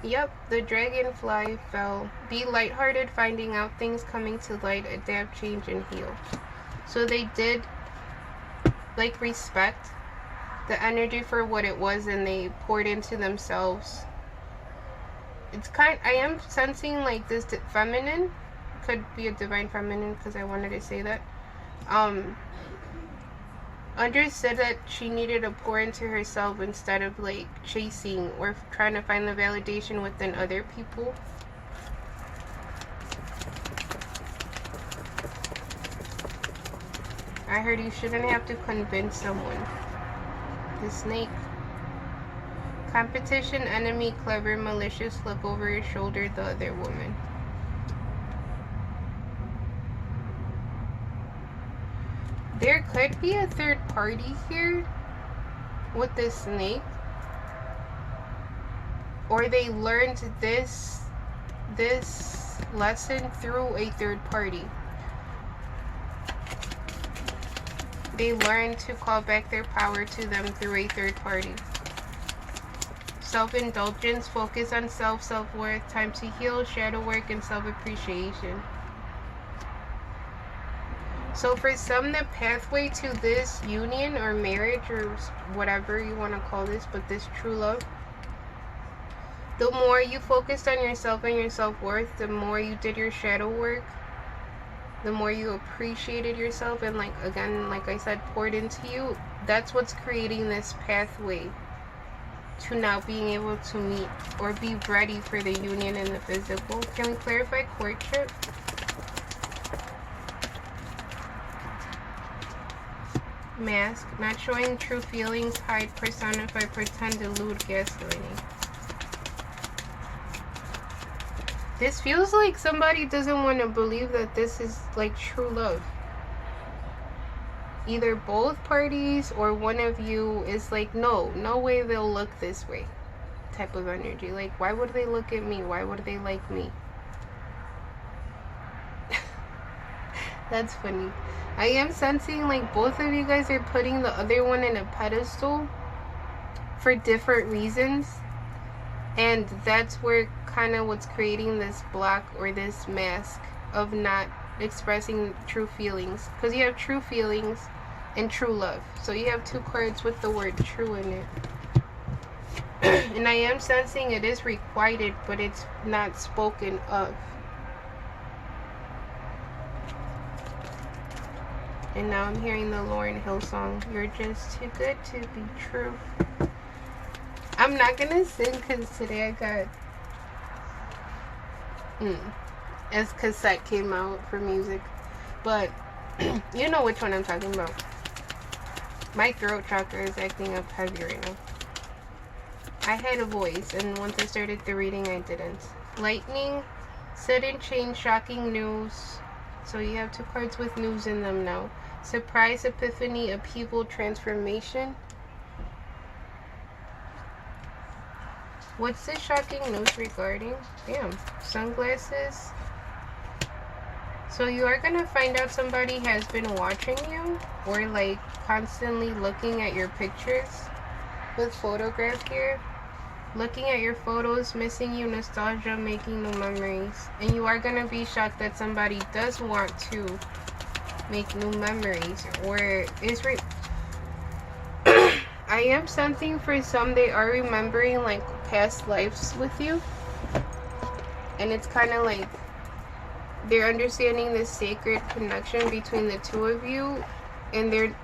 Yep, the dragonfly fell. Be lighthearted, finding out things coming to light, adapt, change, and heal. So they did, like, respect the energy for what it was, and they poured into themselves. It's I am sensing, like, this feminine, could be a divine feminine, because I wanted to say that, understood that she needed to pour into herself instead of, like, chasing or trying to find the validation within other people. I heard you shouldn't have to convince someone. The snake. Competition, enemy, clever, malicious, look over your shoulder, the other woman. There could be a third party here with this snake. Or they learned this lesson through a third party. They learned to call back their power to them through a third party. Self-indulgence, focus on self-worth, time to heal, shadow work, and self-appreciation. So for some, the pathway to this union or marriage or whatever you want to call this, but this true love, the more you focused on yourself and your self-worth, the more you did your shadow work, the more you appreciated yourself and, like, again, like I said, poured into you, that's what's creating this pathway to now being able to meet or be ready for the union in the physical. Can we clarify courtship? Mask, not showing true feelings, hide, personify, pretend, delude, gaslighting. This feels like somebody doesn't want to believe that this is, like, true love. Either both parties or one of you is like, no way they'll look this way type of energy. Like, why would they look at me? Why would they like me? That's funny. I am sensing, like, both of you guys are putting the other one in a pedestal for different reasons. And that's where kind of what's creating this block or this mask of not expressing true feelings. Because you have true feelings and true love. So you have two cards with the word true in it. And I am sensing it is requited, but it's not spoken of. And now I'm hearing the Lauryn Hill song, You're Just Too Good to Be True. I'm not gonna sing because today I got as cassette came out for music, but you know which one I'm talking about. My throat chakra is acting up heavy right now. I had a voice, and once I started the reading, I didn't. Lightning, sudden change, shocking news. So you have two cards with news in them now. Surprise, epiphany, upheaval, transformation. What's the shocking news regarding? Damn. Sunglasses. So you are going to find out somebody has been watching you or, like, constantly looking at your pictures with photograph here. Looking at your photos, missing you, nostalgia, making new memories. And you are going to be shocked that somebody does want to make new memories or is I am sensing for some they are remembering, like, past lives with you. And it's kind of like they're understanding this sacred connection between the two of you, and they're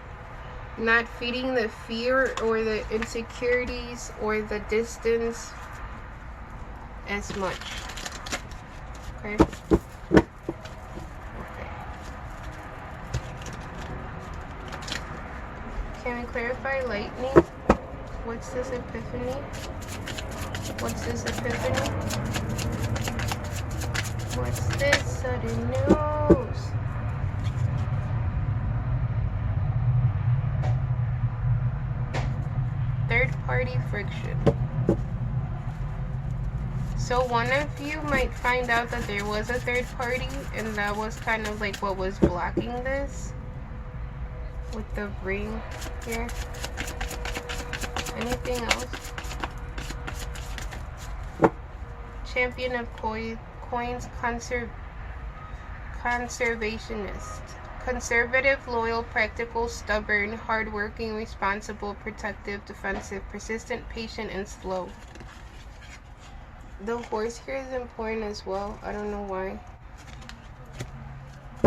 not feeding the fear or the insecurities or the distance as much. Okay? Can we clarify lightning? What's this epiphany? What's this epiphany? What's this sudden news? Third party friction. So one of you might find out that there was a third party, and that was kind of like what was blocking this. With the ring here. Anything else? champion of coins, conservationist. Conservative, loyal, practical, stubborn, hardworking, responsible, protective, defensive, persistent, patient, and slow. The horse here is important as well. I don't know why,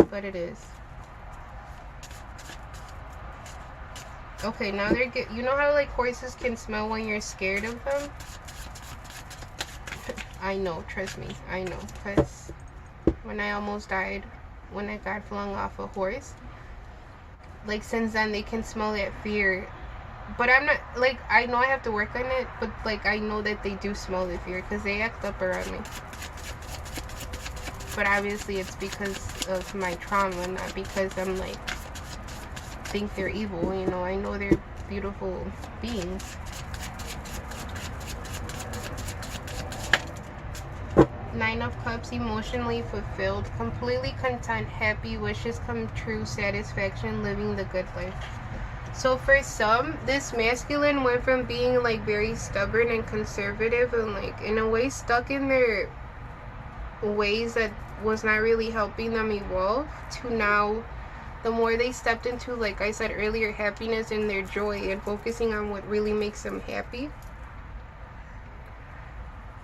but it is. Okay, now they're you know how like horses can smell when you're scared of them? I know, trust me, I know, because when I almost died, when I got flung off a horse, like since then they can smell that fear. But I'm not, like, I know I have to work on it, but like I know that they do smell the fear because they act up around me. But obviously it's because of my trauma, not because I'm like think they're evil, you know. I know they're beautiful beings. Nine of Cups, emotionally fulfilled, completely content, happy, wishes come true, satisfaction, living the good life. So for some, this masculine went from being like very stubborn and conservative and like in a way stuck in their ways that was not really helping them evolve, to now the more they stepped into, like I said earlier, happiness and their joy and focusing on what really makes them happy,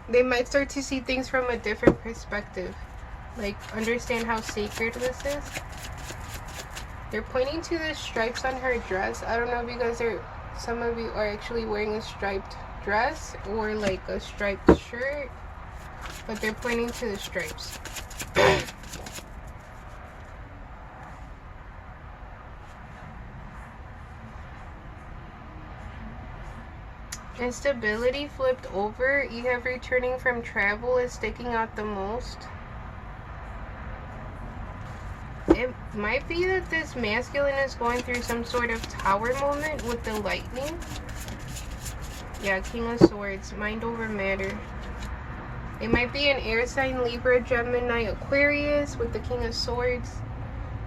they might start to see things from a different perspective. Like, understand how sacred this is. They're pointing to the stripes on her dress. I don't know if you guys are, some of you are actually wearing a striped dress or like a striped shirt, but they're pointing to the stripes. Instability flipped over. You have returning from travel is sticking out the most. It might be that this masculine is going through some sort of tower moment with the lightning. Yeah, King of Swords, mind over matter. It might be an air sign, Libra, Gemini, Aquarius with the King of Swords.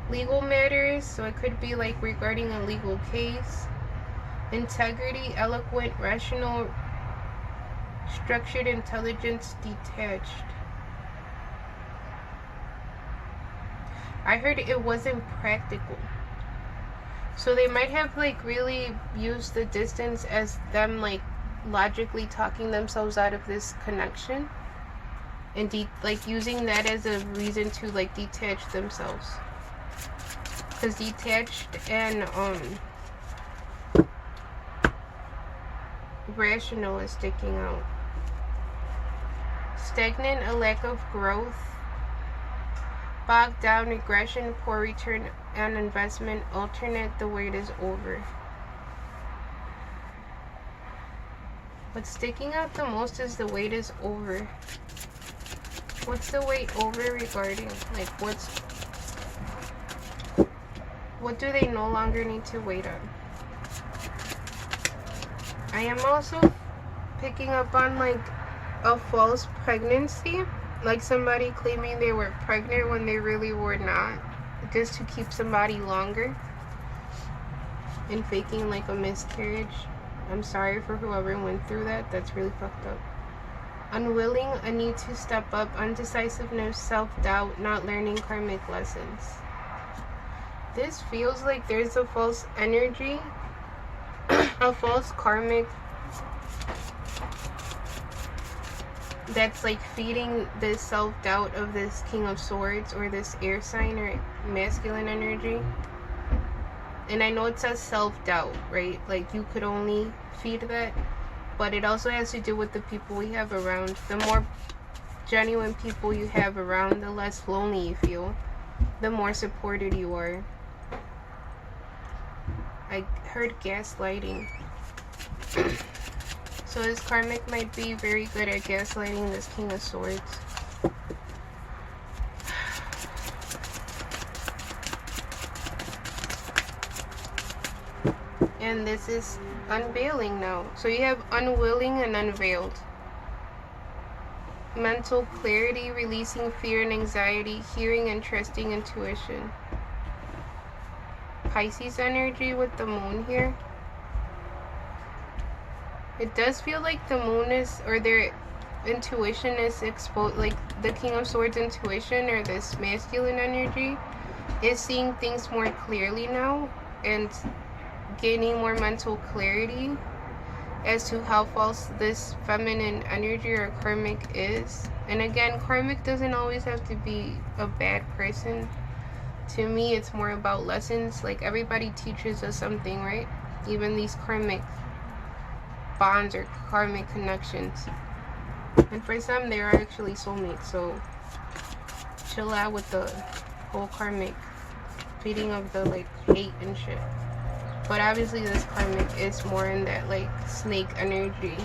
Legal matters, so it could be like regarding a legal case. Integrity, eloquent, rational, structured, intelligence, detached. I heard it wasn't practical. So they might have like really used the distance as them like logically talking themselves out of this connection. And like using that as a reason to like detach themselves. Because detached and rational is sticking out. Stagnant, a lack of growth. Bogged down, regression, poor return on investment. Alternate, the wait is over. What's sticking out the most is the wait is over. What's the wait over regarding? Like what do they no longer need to wait on? I am also picking up on like a false pregnancy, like somebody claiming they were pregnant when they really were not, just to keep somebody longer, and faking like a miscarriage. I'm sorry for whoever went through that. That's really fucked up. Unwilling, a need to step up, undecisiveness, self-doubt, not learning karmic lessons. This feels like there's a false energy, a false karmic that's like feeding this self-doubt of this King of Swords or this air sign or masculine energy. And I know it says self-doubt, right? Like you could only feed that, but it also has to do with the people we have around. The more genuine people you have around, the less lonely you feel, the more supported you are. I heard gaslighting. So this karmic might be very good at gaslighting this King of Swords. And this is unveiling now. So you have unwilling and unveiled. Mental clarity, releasing fear and anxiety, hearing and trusting intuition. Pisces energy with the moon here. It does feel like the moon is, or they're intuition is exposed, like the King of Swords intuition, or this masculine energy, is seeing things more clearly now and gaining more mental clarity as to how false this feminine energy or karmic is. And again, karmic doesn't always have to be a bad person. To me, it's more about lessons. Like, everybody teaches us something, right? Even these karmic bonds or karmic connections. And for some, they are actually soulmates. So chill out with the whole karmic feeding of the like hate and shit. But obviously this karmic is more in that like snake energy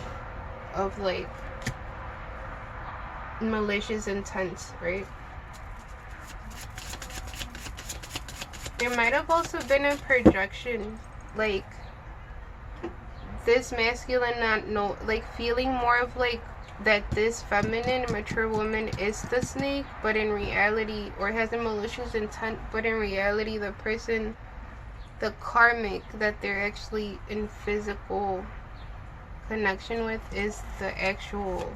of like malicious intent, right? There might have also been a projection, like this masculine not know, like feeling more of like that this feminine mature woman is the snake, but in reality, or has a malicious intent, but in reality the person, the karmic that they're actually in physical connection with is the actual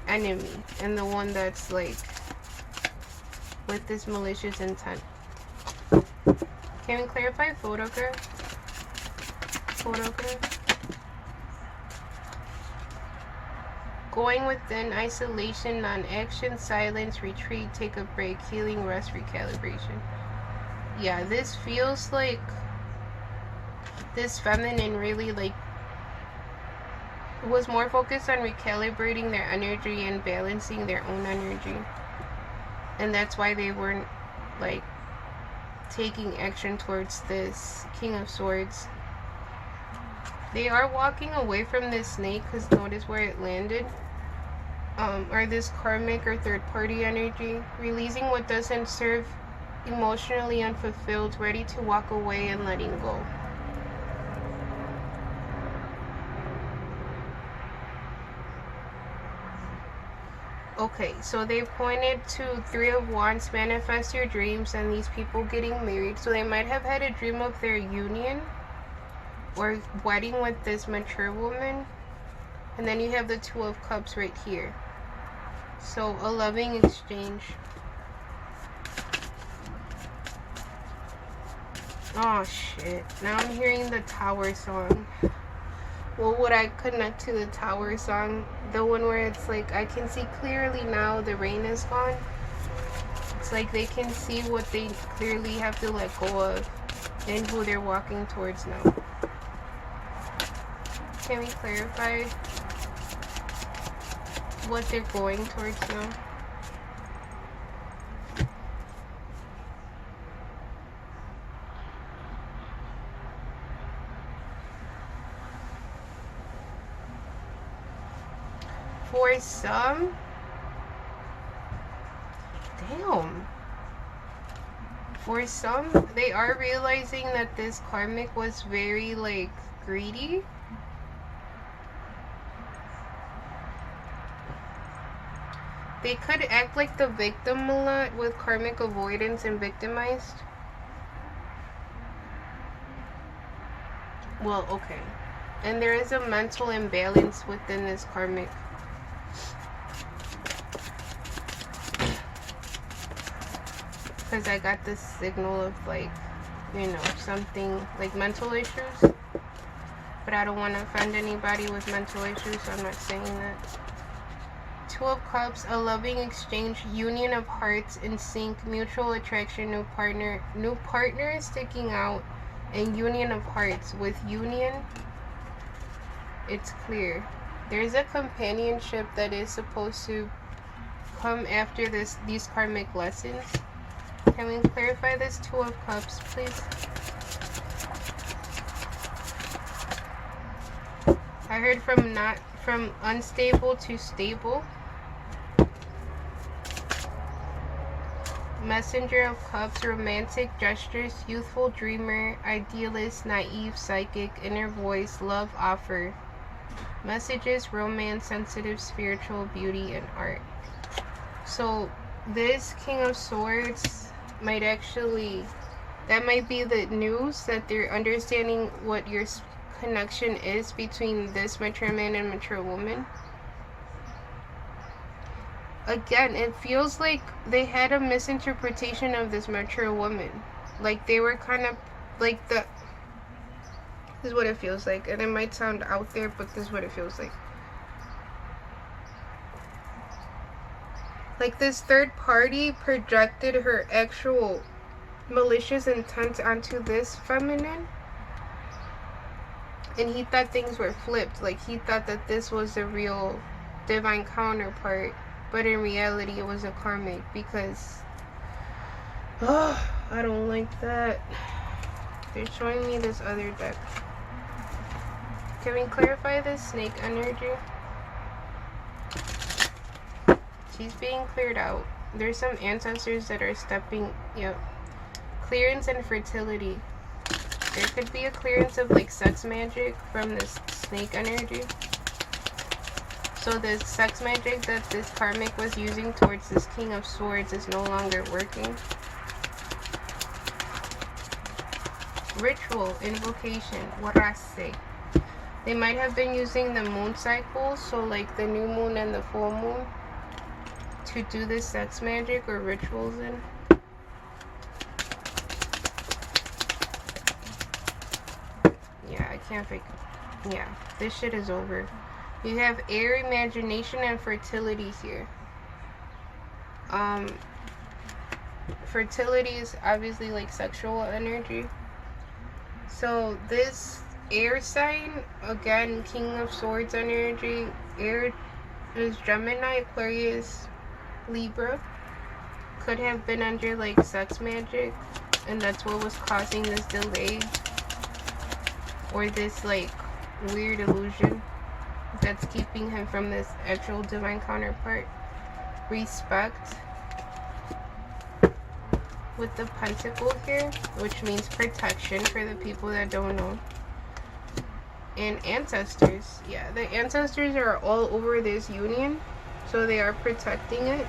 enemy, and the one that's like with this malicious intent. Can we clarify photograph? Going within, isolation, non-action, silence, retreat, take a break, healing, rest, recalibration. Yeah, this feels like this feminine really like was more focused on recalibrating their energy and balancing their own energy. And that's why they weren't like taking action towards this King of Swords. They are walking away from this snake, because notice where it landed. Or this karmic or third party energy, releasing what doesn't serve, emotionally unfulfilled, ready to walk away and letting go. Okay, so they pointed to 3 of Wands, manifest your dreams, and these people getting married. So they might have had a dream of their union or wedding with this mature woman. And then you have the 2 of Cups right here. So a loving exchange. Oh shit, now I'm hearing the Tower song. What would I connect to the Tower song? The one where it's like, I can see clearly now the rain is gone. It's like they can see what they clearly have to let go of and who they're walking towards now. Can we clarify what they're going towards now? For some, damn. For some, they are realizing that this karmic was very like greedy. They could act like the victim a lot with karmic avoidance and victimized. Well, okay. And there is a mental imbalance within this karmic. Because I got this signal of like, you know, something like mental issues. But I don't want to offend anybody with mental issues, so I'm not saying that. 2 of Cups, a loving exchange, union of hearts in sync, mutual attraction, new partner sticking out, and union of hearts. With union, it's clear. There's a companionship that is supposed to come after these karmic lessons. Can we clarify this 2 of Cups, please? I heard from unstable to stable. Messenger of Cups, romantic gestures, youthful dreamer, idealist, naive, psychic, inner voice, love offer. Messages, romance, sensitive, spiritual, beauty, and art. So this King of Swords might actually, that might be the news, that they're understanding what your connection is between this mature man and mature woman. again, it feels like they had a misinterpretation of this mature woman. Like they were kind of like this is what it feels like, and it might sound out there, but this is what it feels like. Like this third party projected her actual malicious intent onto this feminine, and he thought things were flipped. Like he thought that this was a real divine counterpart, but in reality it was a karmic, because I don't like that. They're showing me this other deck. Can we clarify this snake energy? She's being cleared out. There's some ancestors that are stepping, yep. Clearance and fertility. There could be a clearance of like sex magic from this snake energy. So the sex magic that this karmic was using towards this King of Swords is no longer working. Ritual, invocation, warase. They might have been using the moon cycles, so like the new moon and the full moon, to do this sex magic or rituals in. Yeah, I can't fake it. Yeah, this shit is over. You have air, imagination, and fertility here. Fertility is obviously like sexual energy. So this air sign, again, King of Swords energy, air is Gemini, Aquarius, Libra. Could have been under like sex magic, and that's what was causing this delay, or this like weird illusion that's keeping him from this actual divine counterpart. Respect with the pentacle here, which means protection for the people that don't know. And ancestors. Yeah, the ancestors are all over this union, so they are protecting it.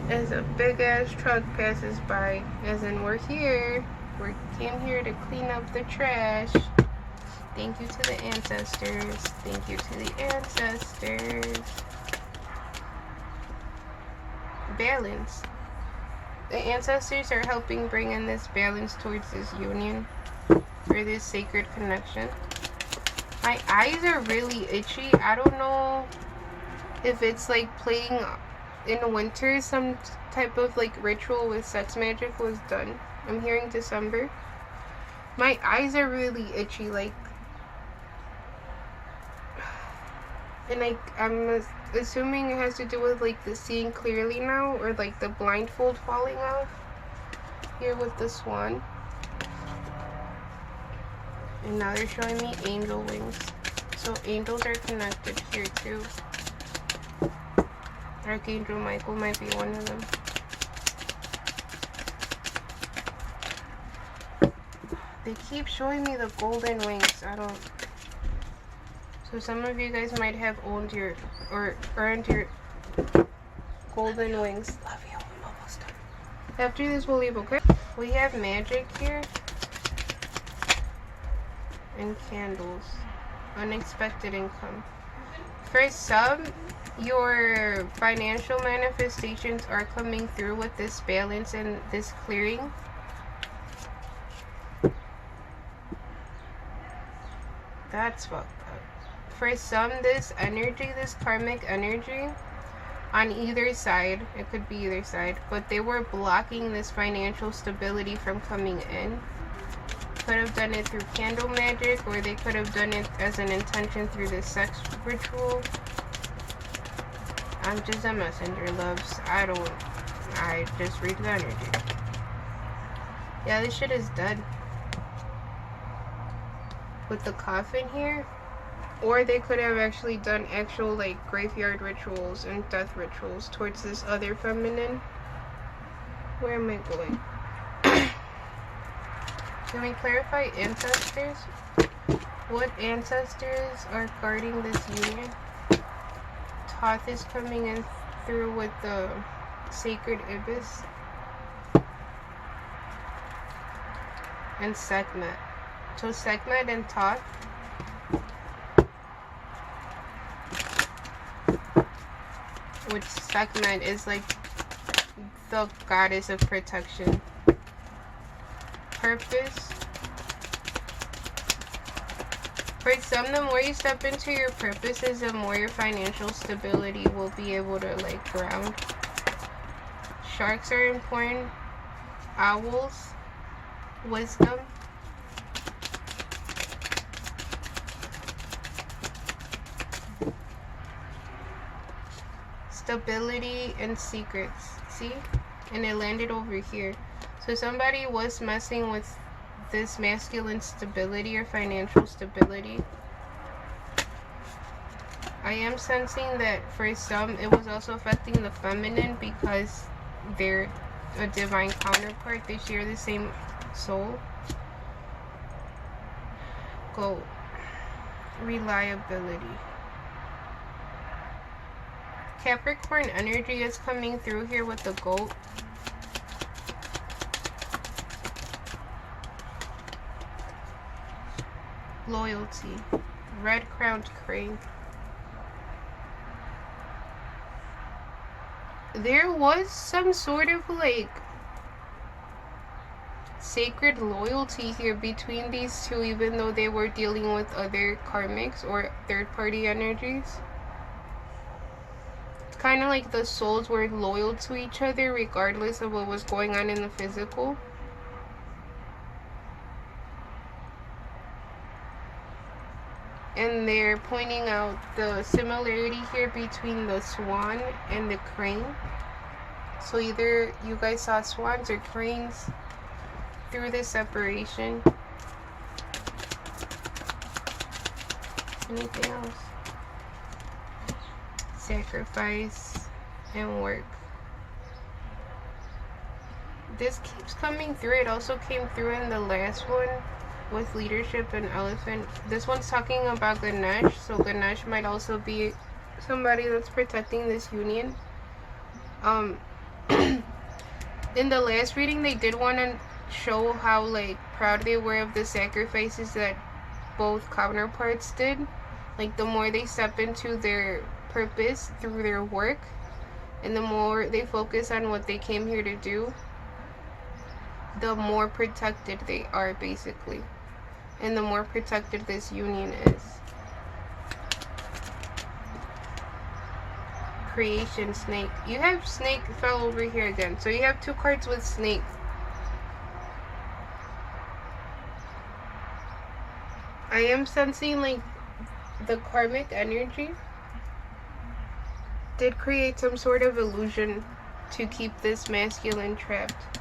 As a big ass truck passes by, as in we're here, we came here to clean up the trash. Thank you to the ancestors. Thank you to the ancestors. Balance. The ancestors are helping bring in this balance towards this union, or this sacred connection. My eyes are really itchy. I don't know if it's like playing in winter, some type of like ritual with sex magic was done. I'm hearing December. My eyes are really itchy, like, and like I'm assuming it has to do with like the seeing clearly now, or like the blindfold falling off here with the swan. And now they're showing me angel wings, so angels are connected here too. Archangel Michael might be one of them. They keep showing me the golden wings. I don't. So some of you guys might have owned your or earned your golden wings. Love you. I'm almost done. After this, we'll leave. Okay. We have magic here and candles. Unexpected income. For some, your financial manifestations are coming through with this balance and this clearing. That's fucked up. For some, this energy, this karmic energy, on either side, it could be either side, but they were blocking this financial stability from coming in. Could have done it through candle magic, or they could have done it as an intention through this sex ritual. I'm just a messenger, loves. I just read the energy. Yeah, this shit is dead. With the coffin here, or they could have actually done actual like graveyard rituals and death rituals towards this other feminine. Where am I going? Can we clarify ancestors? What ancestors are guarding this union? Thoth is coming in through with the sacred ibis and Sekhmet. So Sekhmet and Thoth which Sekhmet is like the goddess of protection. Purpose. For some, the more you step into your purposes, the more your financial stability will be able to like ground. Sharks are important. Owls. Wisdom. Stability and secrets. See? And it landed over here. So somebody was messing with this masculine stability or financial stability. I am sensing that for some it was also affecting the feminine because they're a divine counterpart. They share the same soul. Go. Reliability. Capricorn energy is coming through here with the goat. Loyalty. Red-crowned crane. There was some sort of like sacred loyalty here between these two, even though they were dealing with other karmics or third-party energies. It's kind of like the souls were loyal to each other regardless of what was going on in the physical. And they're pointing out the similarity here between the swan and the crane. So either you guys saw swans or cranes through this separation. Anything else? Sacrifice and work. This keeps coming through. It also came through in the last one with leadership and elephant. This one's talking about Ganesh, so Ganesh might also be somebody that's protecting this union. In the last reading, they did want to show how like proud they were of the sacrifices that both counterparts did. Like the more they step into their purpose through their work, and the more they focus on what they came here to do, the more protected they are, basically. And the more protected this union is. Creation, snake. You have snake fell over here again. So you have two cards with snake. I am sensing like the karmic energy did create some sort of illusion to keep this masculine trapped.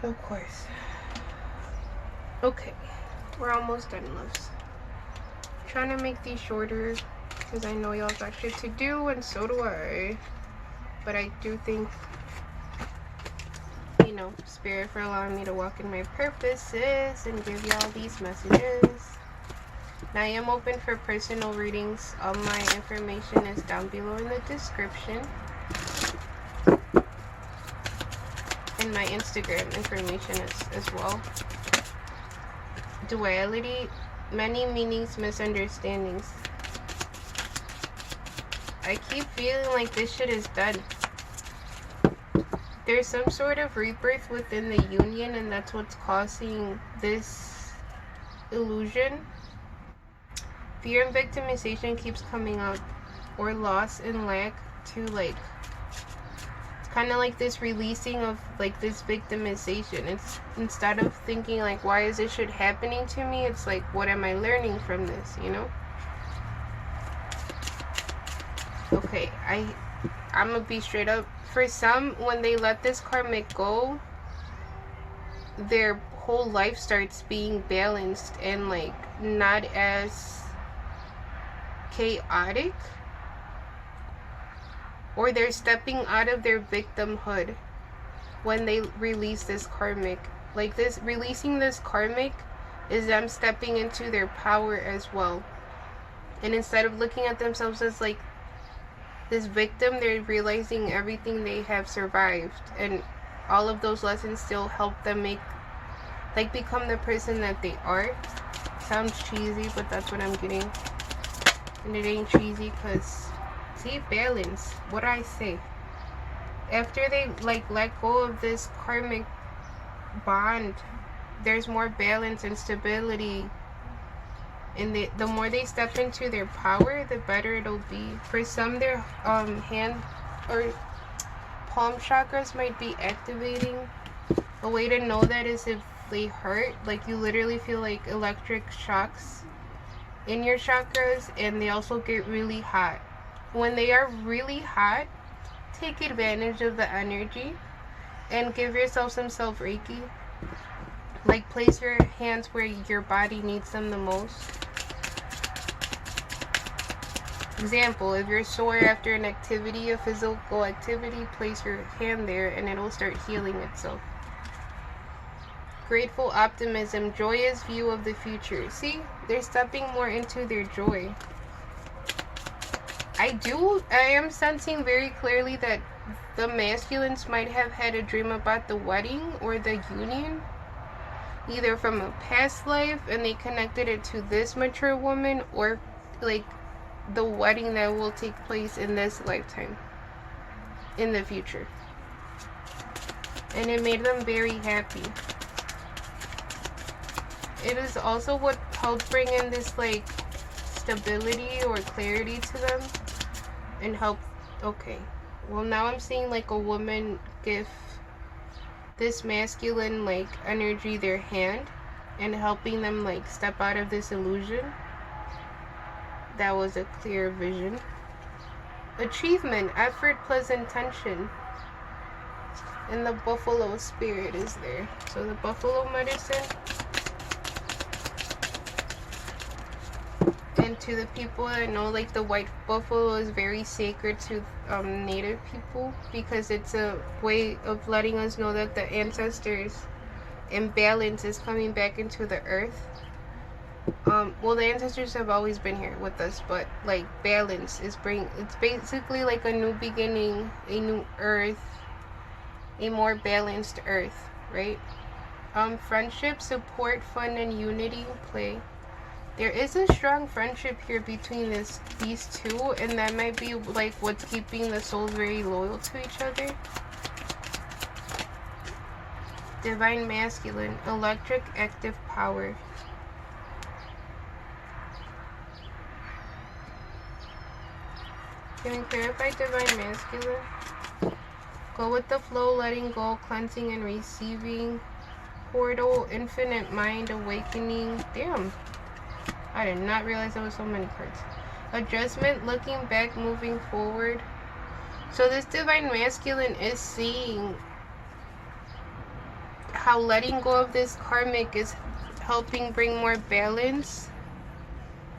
Of course. Okay, we're almost done, loves. Trying to make these shorter because I know y'all got shit to do, and so do I. But I do think, you know, Spirit for allowing me to walk in my purposes and give y'all these messages. Now I am open for personal readings. All my information is down below in the description. And my Instagram information is as well. Duality, many meanings, misunderstandings. I keep feeling like this shit is done. There's some sort of rebirth within the union, and that's what's causing this illusion. Fear and victimization keeps coming up, or loss and lack to like, it's kind of like this releasing of like this victimization. It's instead of thinking like, why is this shit happening to me? It's like, what am I learning from this, you know? Okay, I'm gonna be straight up. For some, when they let this karmic go, their whole life starts being balanced and like not as chaotic, or they're stepping out of their victimhood when they release this karmic. Like this, releasing this karmic is them stepping into their power as well. And instead of looking at themselves as like this victim, they're realizing everything they have survived, and all of those lessons still help them become the person that they are. Sounds cheesy, but that's what I'm getting. And it ain't cheesy because See, balance. What do I say? After they like let go of this karmic bond, there's more balance and stability. And the more they step into their power, the better it'll be. For some, their hand or palm chakras might be activating. A way to know that is if they hurt, like you literally feel like electric shocks in your chakras, and they also get really hot. When they are really hot, take advantage of the energy and give yourself some self-reiki. Like place your hands where your body needs them the most. Example, if you're sore after an activity, a physical activity, place your hand there and it'll start healing itself. Grateful optimism, joyous view of the future. See, they're stepping more into their joy. I am sensing very clearly that the masculines might have had a dream about the wedding or the union, either from a past life and they connected it to this mature woman, or like the wedding that will take place in this lifetime, in the future. And it made them very happy. It is also what helped bring in this like stability or clarity to them and help. Okay, well now I'm seeing like a woman give this masculine like energy their hand and helping them like step out of this illusion. That was a clear vision. Achievement, effort plus intention. And the buffalo spirit is there. So the buffalo medicine. And to the people that know, like the white buffalo is very sacred to native people, because it's a way of letting us know that the ancestors and balance is coming back into the earth. Well, the ancestors have always been here with us, but like balance is it's basically like a new beginning, a new earth, a more balanced earth, right? Friendship, support, fun, and unity play. There is a strong friendship here between these two, and that might be like what's keeping the souls very loyal to each other. Divine masculine, electric, active power. Can we clarify divine masculine? Go with the flow, letting go, cleansing and receiving. Portal, infinite mind, awakening. Damn. I did not realize there was so many cards. Adjustment, looking back, moving forward. So this divine masculine is seeing how letting go of this karmic is helping bring more balance.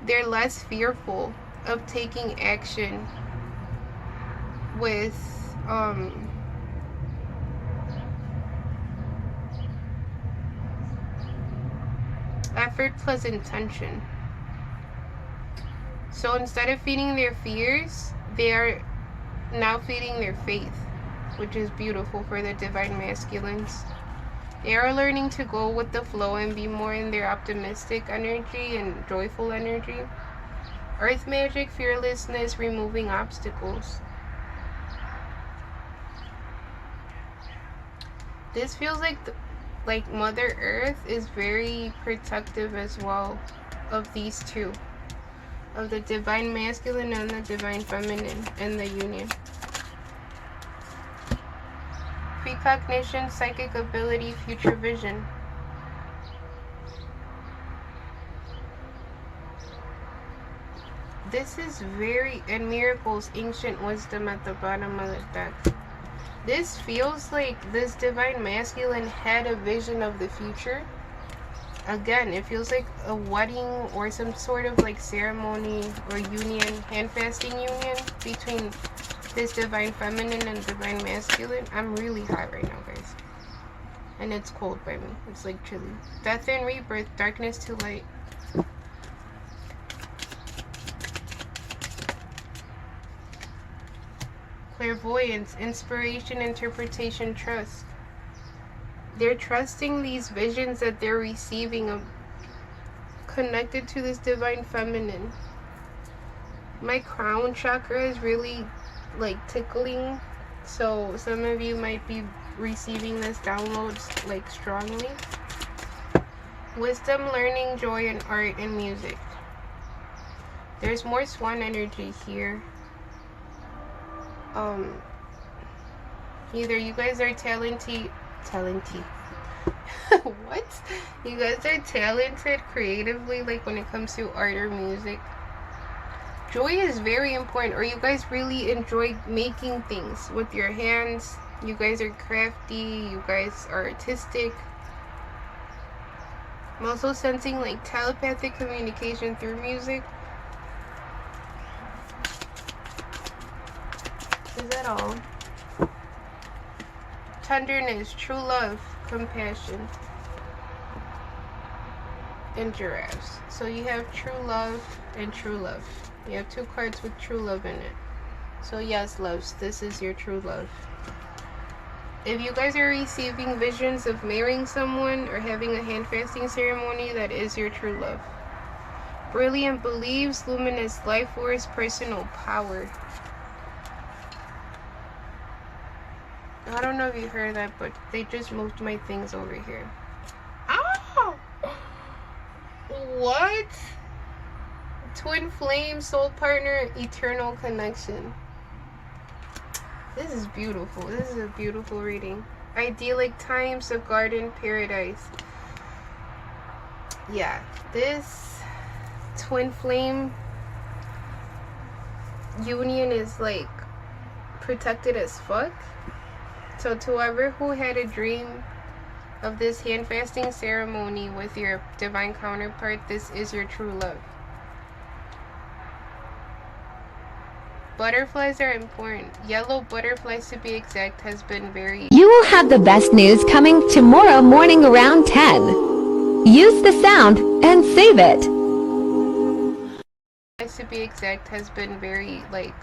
They're less fearful of taking action with effort plus intention. So instead of feeding their fears, they are now feeding their faith, which is beautiful for the divine masculines. They are learning to go with the flow and be more in their optimistic energy and joyful energy. Earth magic, fearlessness, removing obstacles. This feels like Mother Earth is very protective as well of these two, of the divine masculine and the divine feminine and the union. Precognition, psychic ability, future vision. This is and miracles, ancient wisdom at the bottom of the deck. This feels like this divine masculine had a vision of the future. Again, it feels like a wedding or some sort of like ceremony or union, hand-fasting union between this divine feminine and divine masculine. I'm really hot right now, guys. And it's cold by me. It's like chilly. Death and rebirth, darkness to light. Clairvoyance, inspiration, interpretation, trust. They're trusting these visions that they're receiving connected to this divine feminine. My crown chakra is really like tickling, so some of you might be receiving this downloads like strongly. Wisdom, learning, joy, and art and music. There's more swan energy here. Either you guys are talented. What? You guys are talented creatively, like when it comes to art or music. Joy is very important, or you guys really enjoy making things with your hands. You guys are crafty, you guys are artistic. I'm also sensing like telepathic communication through music. Is that all? Tenderness, true love, compassion, and giraffes. So you have true love and true love. You have 2 cards with true love in it. So yes, loves, this is your true love. If you guys are receiving visions of marrying someone or having a hand fasting ceremony, that is your true love. Brilliant beliefs, luminous life force, personal power. I don't know if you heard that, but they just moved my things over here. Oh! What? Twin flame, soul partner, eternal connection. This is beautiful. This is a beautiful reading. Idyllic times of garden paradise. Yeah, this twin flame union is like protected as fuck. So to whoever who had a dream of this hand fasting ceremony with your divine counterpart, this is your true love. Butterflies are important. Yellow butterflies, to be exact, has been very... You will have the best news coming tomorrow morning around 10. Use the sound and save it. To be exact, has been very, like,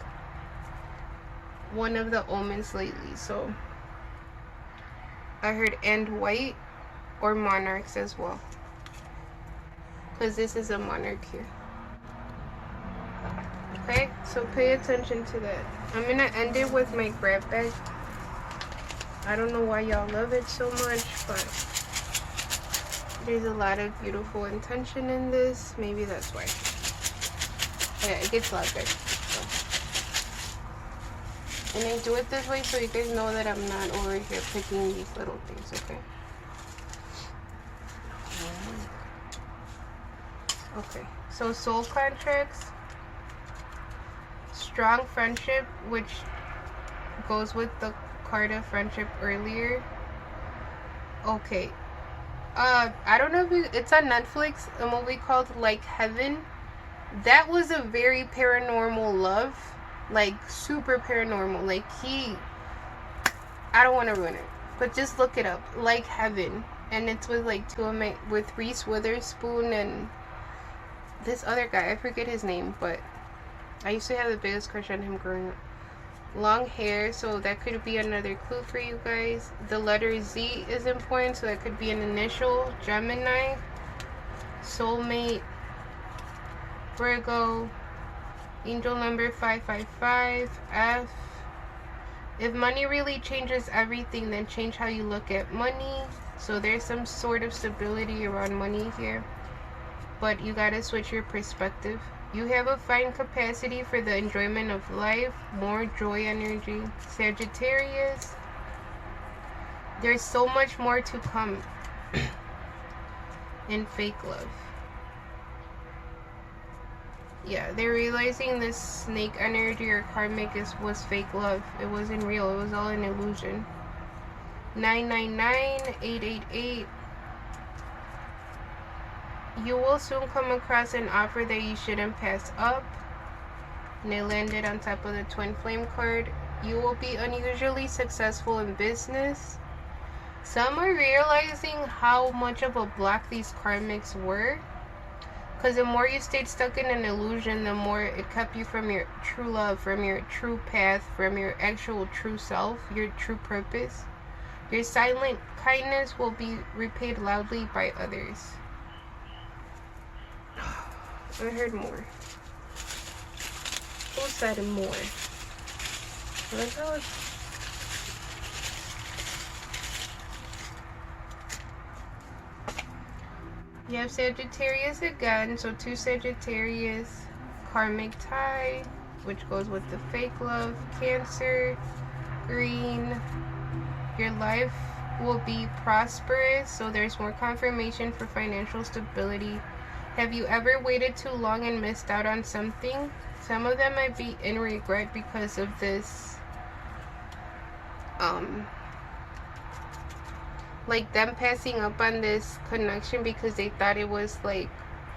one of the omens lately. So I heard end white or monarchs as well, because this is a monarch here. Okay, so pay attention to that. I'm gonna end it with my grab bag. I don't know why y'all love it so much, but there's a lot of beautiful intention in this. Maybe that's why. Yeah, it gets loud, guys. So. And I do it this way so you guys know that I'm not over here picking these little things, okay? Okay, so soul contracts. Strong friendship, which goes with the card of friendship earlier. Okay. I don't know if it's on Netflix, a movie called Like Heaven. That was a very paranormal love. Like, super paranormal. Like, I don't want to ruin it, but just look it up. Like Heaven. And it's with like with Reese Witherspoon and this other guy. I forget his name, but I used to have the biggest crush on him growing up. Long hair, so that could be another clue for you guys. The letter Z is important, so that could be an initial. Gemini, soulmate, Virgo, angel number 555, F. If money really changes everything, then change how you look at money. So there's some sort of stability around money here, but you gotta switch your perspective. You have a fine capacity for the enjoyment of life, more joy energy. Sagittarius, there's so much more to come in fake love. Yeah, they're realizing this snake energy or karmic was fake love. It wasn't real. It was all an illusion. 999, 888. You will soon come across an offer that you shouldn't pass up. And it landed on top of the twin flame card. You will be unusually successful in business. Some are realizing how much of a block these karmics were. Because the more you stayed stuck in an illusion, the more it kept you from your true love, from your true path, from your actual true self, your true purpose. Your silent kindness will be repaid loudly by others. I heard more. Who said more? What else? You have Sagittarius again, so 2 Sagittarius, karmic tie, which goes with the fake love, Cancer, green. Your life will be prosperous, so there's more confirmation for financial stability. Have you ever waited too long and missed out on something? Some of them might be in regret because of this, like them passing up on this connection because they thought it was like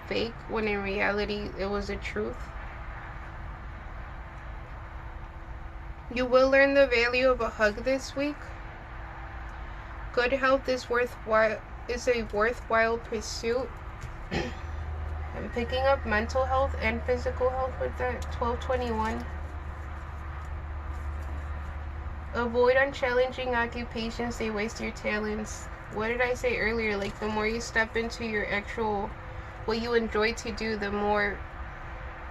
fake, when in reality it was the truth. You will learn the value of a hug this week. Good health is a worthwhile pursuit. I'm picking up mental health and physical health with that 1221. Avoid unchallenging occupations, they waste your talents. What did I say earlier? Like, the more you step into your actual, what you enjoy to do, the more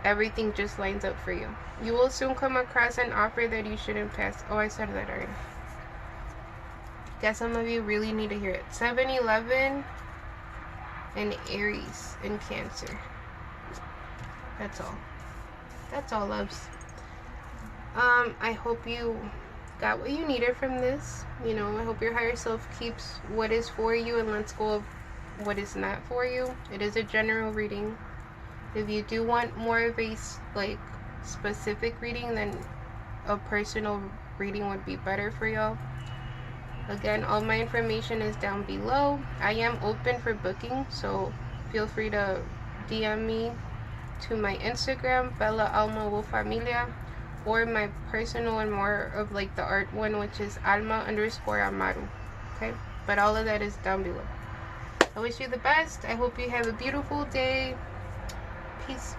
everything just lines up for you. You will soon come across an offer that you shouldn't pass. Oh, I said that already. Guess some of you really need to hear it. 7-11 and Aries and Cancer. That's all. That's all, loves. I hope you got what you needed from this. You know, I hope your higher self keeps what is for you and lets go of what is not for you. It is a general reading. If you do want more of a like specific reading, then a personal reading would be better for y'all. Again, all my information is down below. I am open for booking, so feel free to DM me to my Instagram, Bella Alma Wolf Familia, or my personal and more of like the art one, which is Alma_Amaru. Okay, but all of that is down below. I wish you the best. I hope you have a beautiful day. Peace.